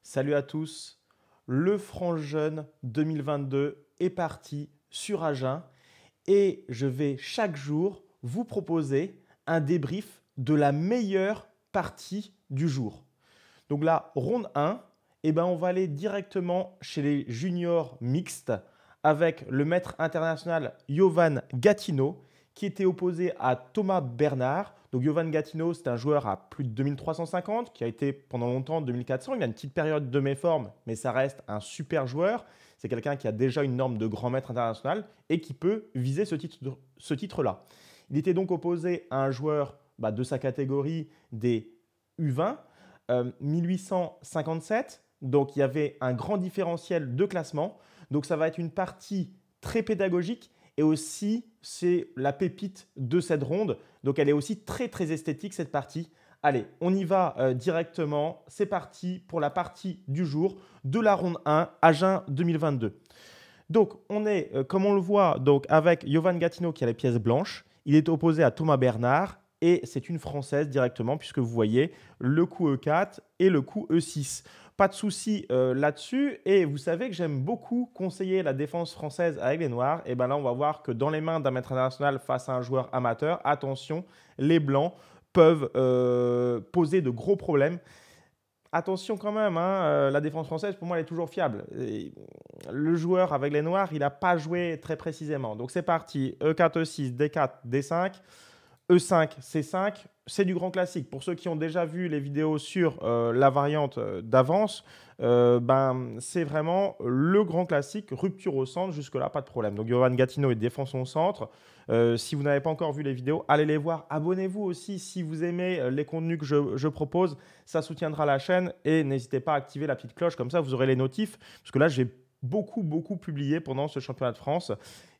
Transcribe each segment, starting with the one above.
Salut à tous, le franc jeune 2022 est parti sur Agen et je vais chaque jour vous proposer un débrief de la meilleure partie du jour. Donc la ronde 1, on va aller directement chez les juniors mixtes avec le maître international Jovan Gattino qui était opposé à Thomas Bernard. Donc Jovan Gattino, c'est un joueur à plus de 2350 qui a été pendant longtemps 2400. Il a une petite période de méforme, mais ça reste un super joueur. C'est quelqu'un qui a déjà une norme de grand maître international et qui peut viser ce titre-là. Il était donc opposé à un joueur de sa catégorie des U20, 1857. Donc il y avait un grand différentiel de classement. Donc ça va être une partie très pédagogique et aussi c'est la pépite de cette ronde. Donc elle est aussi très très esthétique cette partie. Allez, on y va directement. C'est parti pour la partie du jour de la ronde 1 Agen 2022. Donc on est, comme on le voit, donc, avec Jovan Gattino qui a les pièces blanches. Il est opposé à Thomas Bernard et c'est une Française directement puisque vous voyez le coup E4 et le coup E6. Pas de souci là-dessus. Et vous savez que j'aime beaucoup conseiller la défense française avec les noirs. Et bien là, on va voir que dans les mains d'un maître international face à un joueur amateur, attention, les blancs peuvent poser de gros problèmes. Attention quand même, la défense française, pour moi, elle est toujours fiable. Et le joueur avec les noirs, il n'a pas joué très précisément. Donc c'est parti, E4, E6, D4, D5. E5, C5, c'est du grand classique. Pour ceux qui ont déjà vu les vidéos sur la variante d'avance, c'est vraiment le grand classique, rupture au centre, jusque-là, pas de problème. Donc Jovan Gattino, il défend son centre. Si vous n'avez pas encore vu les vidéos, allez les voir. Abonnez-vous aussi si vous aimez les contenus que je propose. Ça soutiendra la chaîne et n'hésitez pas à activer la petite cloche, comme ça vous aurez les notifs. Parce que là, j'ai beaucoup publié pendant ce championnat de France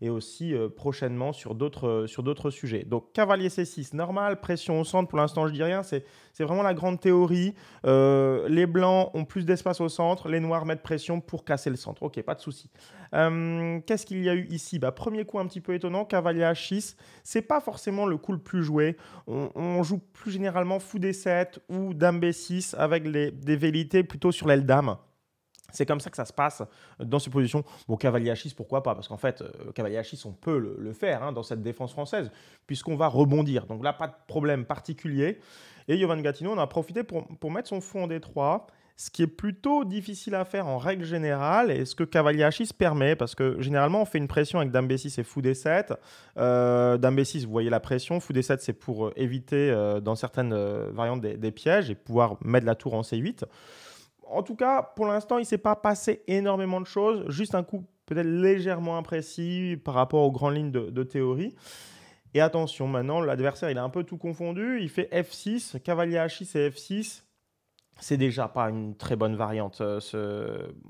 et aussi prochainement sur d'autres sujets. Donc cavalier C6, normal, pression au centre, pour l'instant je dis rien, c'est vraiment la grande théorie. Les blancs ont plus d'espace au centre, les noirs mettent pression pour casser le centre. Ok, pas de souci. Qu'est-ce qu'il y a eu ici? Premier coup un petit peu étonnant, cavalier H6, c'est pas forcément le coup le plus joué. On joue plus généralement fou D7 ou dame B6 avec des velléités plutôt sur l'aile dame. C'est comme ça que ça se passe dans ces positions. Bon, cavalier H6, pourquoi pas? Parce qu'en fait, cavalier H6, on peut le faire dans cette défense française, puisqu'on va rebondir. Donc là, pas de problème particulier. Et Jovan Gattino, on a profité pour mettre son fou en D3, ce qui est plutôt difficile à faire en règle générale, et ce que cavalier H6 permet, parce que généralement, on fait une pression avec dame B6 et fou D7. Dame B6, vous voyez la pression. Fou D7, c'est pour éviter, dans certaines variantes, des pièges et pouvoir mettre la tour en C8. En tout cas, pour l'instant, il ne s'est pas passé énormément de choses. Juste un coup peut-être légèrement imprécis par rapport aux grandes lignes de théorie. Et attention, maintenant, l'adversaire, il a un peu tout confondu. Il fait F6, cavalier H6 et F6. C'est déjà pas une très bonne variante.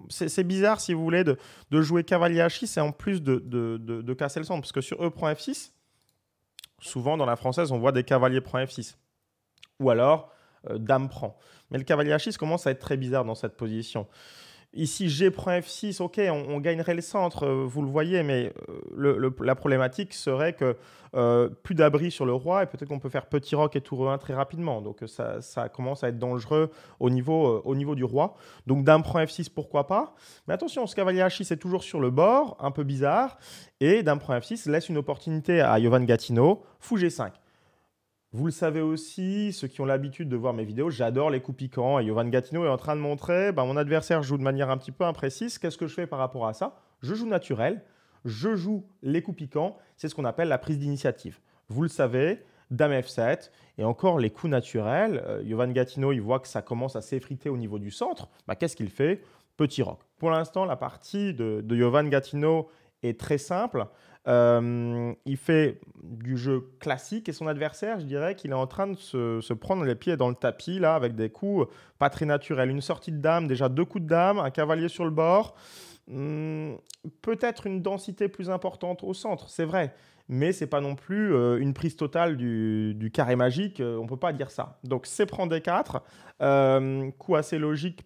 C'est bizarre, si vous voulez, de jouer cavalier H6 et en plus de casser le centre. Parce que sur E prend F6, souvent dans la française, on voit des cavaliers prend F6. Ou alors, dame prend. Mais le cavalier H6 commence à être très bizarre dans cette position. Ici, G prend F6, ok, on gagnerait le centre, vous le voyez, mais la problématique serait que plus d'abri sur le roi et peut-être qu'on peut faire petit roc et tour E1 très rapidement. Donc ça commence à être dangereux au niveau du roi. Donc dame prend F6, pourquoi pas. Mais attention, ce cavalier H6 est toujours sur le bord, un peu bizarre. Et dame prend F6 laisse une opportunité à Jovan Gattino, fou G5. Vous le savez aussi, ceux qui ont l'habitude de voir mes vidéos, j'adore les coups piquants. Et Jovan Gattino est en train de montrer, mon adversaire joue de manière un petit peu imprécise. Qu'est-ce que je fais par rapport à ça? Je joue naturel, je joue les coups piquants. C'est ce qu'on appelle la prise d'initiative. Vous le savez, dame F7 et encore les coups naturels. Jovan Gattino, il voit que ça commence à s'effriter au niveau du centre. Qu'est-ce qu'il fait? Petit roc. Pour l'instant, la partie de Jovan Gattino est très simple. Il fait du jeu classique et son adversaire, je dirais qu'il est en train de se prendre les pieds dans le tapis là avec des coups pas très naturels. Une sortie de dame, déjà 2 coups de dame, un cavalier sur le bord. Peut-être une densité plus importante au centre, c'est vrai. Mais ce n'est pas non plus une prise totale du carré magique, on ne peut pas dire ça. Donc c'est prendre D4, coup assez logique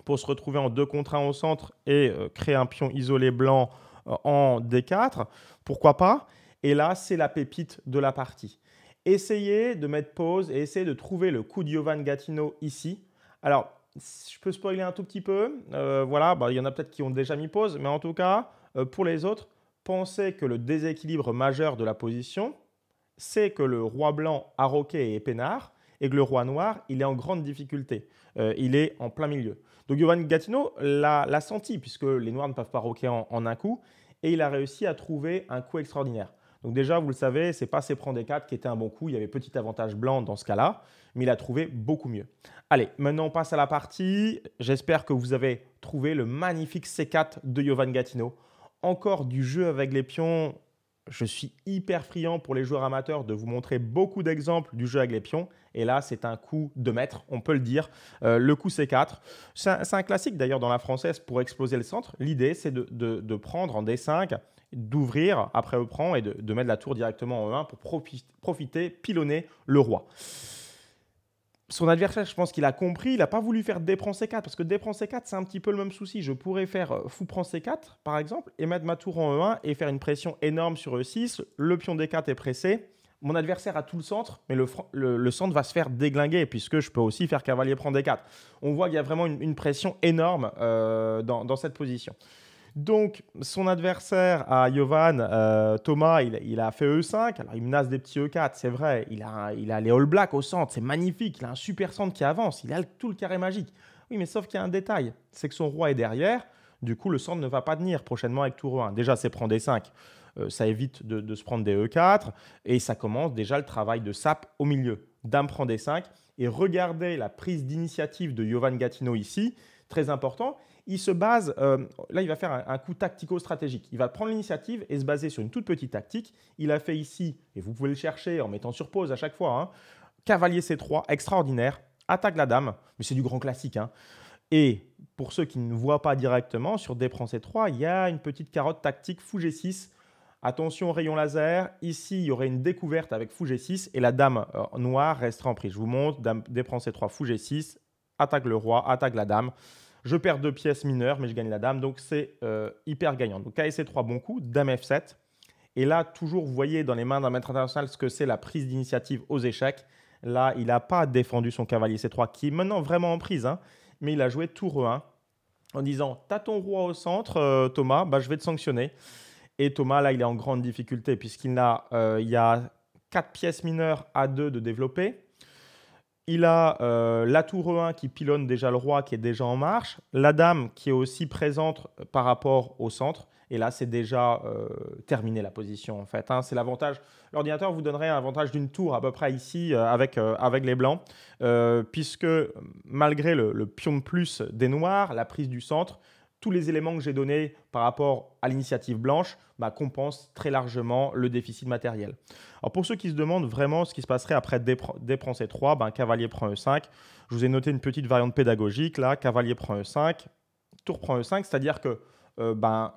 pour se retrouver en 2 contre 1 au centre et créer un pion isolé blanc en D4, pourquoi pas? Et là, c'est la pépite de la partie. Essayez de mettre pause et essayez de trouver le coup de Jovan Gattino ici. Alors, je peux spoiler un tout petit peu. Voilà, bah, il y en a peut-être qui ont déjà mis pause, mais en tout cas, pour les autres, pensez que le déséquilibre majeur de la position, c'est que le roi blanc a roqué et est peinard et que le roi noir, il est en grande difficulté. Il est en plein milieu. Donc Jovan Gatineau l'a senti puisque les noirs ne peuvent pas roquer en un coup et il a réussi à trouver un coup extraordinaire. Donc déjà, vous le savez, c'est pas C prend D4 qui était un bon coup. Il y avait petit avantage blanc dans ce cas-là, mais il a trouvé beaucoup mieux. Allez, maintenant on passe à la partie. J'espère que vous avez trouvé le magnifique C4 de Jovan Gatineau. Encore du jeu avec les pions. Je suis hyper friand pour les joueurs amateurs de vous montrer beaucoup d'exemples du jeu avec les pions. Et là, c'est un coup de maître, on peut le dire. Le coup C4. C'est un classique d'ailleurs dans la française pour exploser le centre. L'idée, c'est de prendre en D5, d'ouvrir après E prend et de mettre la tour directement en E1 pour profiter, pilonner le roi. Son adversaire, je pense qu'il a compris, il n'a pas voulu faire D prend C4 parce que D prend C4, c'est un petit peu le même souci. Je pourrais faire fou prend C4 par exemple et mettre ma tour en E1 et faire une pression énorme sur E6. Le pion D4 est pressé. Mon adversaire a tout le centre, mais le centre va se faire déglinguer puisque je peux aussi faire cavalier prend D4. On voit qu'il y a vraiment une pression énorme dans cette position. Donc, son adversaire à Jovan, Thomas, il a fait E5. Alors, il menace des petits E4, c'est vrai. Il a les All Black au centre, c'est magnifique. Il a un super centre qui avance. Il a tout le carré magique. Oui, mais sauf qu'il y a un détail. C'est que son roi est derrière. Du coup, le centre ne va pas tenir prochainement avec tour E1. Déjà, c'est prendre D5. Ça évite de se prendre des E4. Et ça commence déjà le travail de sape au milieu. Dame prend D5. Et regardez la prise d'initiative de Jovan Gatineau ici. Très important. Il se base, là il va faire un coup tactico-stratégique. Il va prendre l'initiative et se baser sur une toute petite tactique. Il a fait ici, et vous pouvez le chercher en mettant sur pause à chaque fois, hein, cavalier C3, extraordinaire, attaque la dame, mais c'est du grand classique. Hein. Et pour ceux qui ne voient pas directement, sur D prend C3, il y a une petite carotte tactique fou G6. Attention au rayon laser, ici il y aurait une découverte avec fou G6 et la dame noire resterait en prise. Je vous montre, D prend C3, fou G6, attaque le roi, attaque la dame. Je perds 2 pièces mineures, mais je gagne la dame, donc c'est hyper gagnant. Donc KSC3, bon coup, dame F7. Et là, toujours, vous voyez dans les mains d'un maître international ce que c'est la prise d'initiative aux échecs. Là, il n'a pas défendu son cavalier C3, qui est maintenant vraiment en prise, hein, mais il a joué tour E1 en disant « T'as ton roi au centre, Thomas, bah, je vais te sanctionner ». Et Thomas, là, il est en grande difficulté puisqu'il y a 4 pièces mineures à 2 de développer. Il a la tour E1 qui pilonne déjà le roi qui est déjà en marche, la dame qui est aussi présente par rapport au centre. Et là, c'est déjà terminé la position en fait. Hein. C'est l'avantage. L'ordinateur vous donnerait un avantage d'une tour à peu près ici avec les blancs, puisque malgré le pion de plus des noirs, la prise du centre, tous les éléments que j'ai donnés par rapport à l'initiative blanche compensent très largement le déficit matériel. Alors pour ceux qui se demandent vraiment ce qui se passerait après D prend C3, cavalier prend E5, je vous ai noté une petite variante pédagogique là, cavalier prend E5, tour prend E5, c'est-à-dire que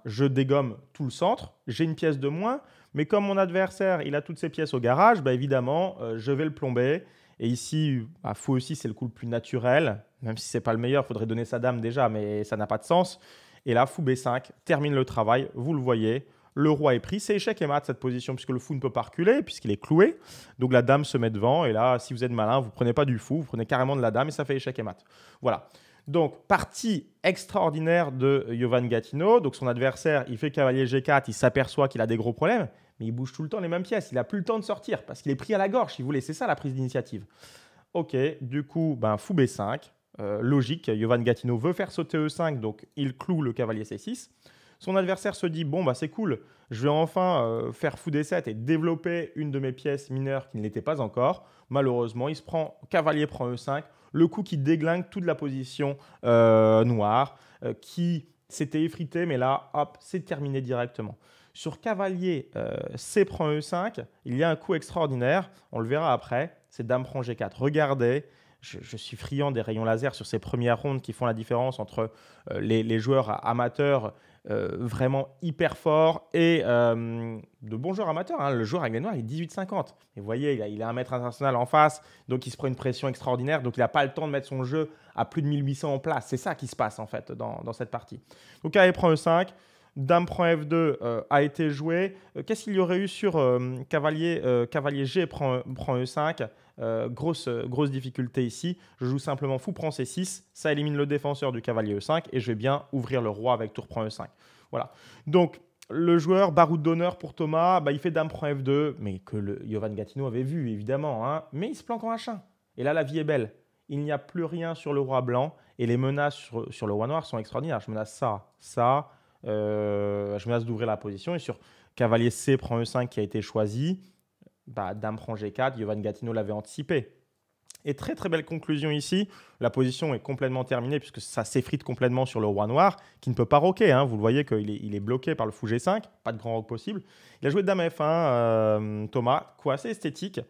je dégomme tout le centre, j'ai une pièce de moins, mais comme mon adversaire il a toutes ses pièces au garage, évidemment je vais le plomber. Et ici, fou aussi, c'est le coup le plus naturel. Même si ce n'est pas le meilleur, il faudrait donner sa dame déjà, mais ça n'a pas de sens. Et là, fou B5 termine le travail. Vous le voyez, le roi est pris. C'est échec et mat cette position, puisque le fou ne peut pas reculer, puisqu'il est cloué. Donc la dame se met devant. Et là, si vous êtes malin, vous ne prenez pas du fou, vous prenez carrément de la dame et ça fait échec et mat. Voilà. Donc, partie extraordinaire de Jovan Gatineau. Donc, son adversaire, il fait cavalier G4, il s'aperçoit qu'il a des gros problèmes. Mais il bouge tout le temps les mêmes pièces. Il n'a plus le temps de sortir parce qu'il est pris à la gorge, si vous voulez. C'est ça la prise d'initiative. Ok, du coup, fou B5. Logique, Jovan Gatineau veut faire sauter E5, donc il cloue le cavalier C6. Son adversaire se dit, bon, c'est cool, je vais enfin faire fou D7 et développer une de mes pièces mineures qui ne l'était pas encore. Malheureusement, il se prend cavalier prend E5, le coup qui déglingue toute la position noire, qui s'était effritée, mais là, hop, c'est terminé directement. Sur cavalier C prend E5, il y a un coup extraordinaire, on le verra après, c'est dame prend G4. Regardez, je suis friand des rayons laser sur ces premières rondes qui font la différence entre les joueurs amateurs vraiment hyper forts et de bons joueurs amateurs. Hein. Le joueur avec les noirs, il est 18,50. Et vous voyez, il a un maître international en face, donc il se prend une pression extraordinaire, donc il n'a pas le temps de mettre son jeu à plus de 1800 en place. C'est ça qui se passe en fait dans cette partie. Donc là, il prend E5. Dame prend F2 a été joué. Qu'est-ce qu'il y aurait eu sur cavalier G prend E5? Grosse difficulté ici. Je joue simplement fou prend C6. Ça élimine le défenseur du cavalier E5 et je vais bien ouvrir le roi avec tour prend E5. Voilà. Donc, le joueur, baroud d'honneur pour Thomas, il fait dame prend F2, mais que le Jovan Gattino avait vu, évidemment. Hein, mais il se planque en H1. Et là, la vie est belle. Il n'y a plus rien sur le roi blanc et les menaces sur le roi noir sont extraordinaires. Je menace ça, je menace d'ouvrir la position. Et sur cavalier C prend E5 qui a été choisi, dame prend G4, Jovan Gattino l'avait anticipé. Et très très belle conclusion ici, la position est complètement terminée puisque ça s'effrite complètement sur le roi noir qui ne peut pas roquer. Hein. Vous le voyez qu'il est bloqué par le fou G5, pas de grand roc possible. Il a joué dame F1, Thomas, quoi assez esthétique.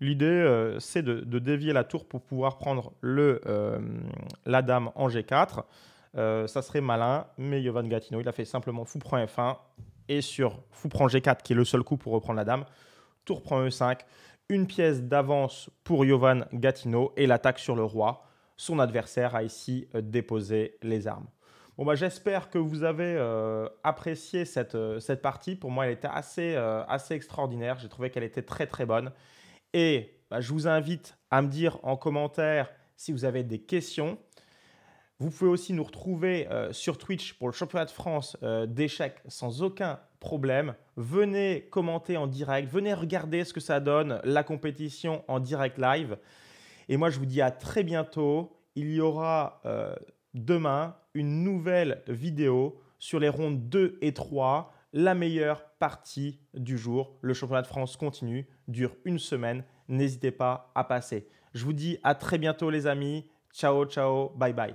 L'idée, c'est de dévier la tour pour pouvoir prendre la dame en G4. Ça serait malin, mais Jovan Gattino, il a fait simplement fou prend F1 et sur fou prend G4, qui est le seul coup pour reprendre la dame, tour prend E5, une pièce d'avance pour Jovan Gattino et l'attaque sur le roi. Son adversaire a ici déposé les armes. Bon, j'espère que vous avez apprécié cette partie. Pour moi, elle était assez extraordinaire. J'ai trouvé qu'elle était très très bonne. Et je vous invite à me dire en commentaire si vous avez des questions. Vous pouvez aussi nous retrouver sur Twitch pour le championnat de France d'échecs sans aucun problème. Venez commenter en direct, venez regarder ce que ça donne, la compétition en direct live. Et moi, je vous dis à très bientôt. Il y aura demain une nouvelle vidéo sur les rondes 2 et 3, la meilleure partie du jour. Le championnat de France continue, dure une semaine. N'hésitez pas à passer. Je vous dis à très bientôt les amis. Ciao, ciao, bye bye.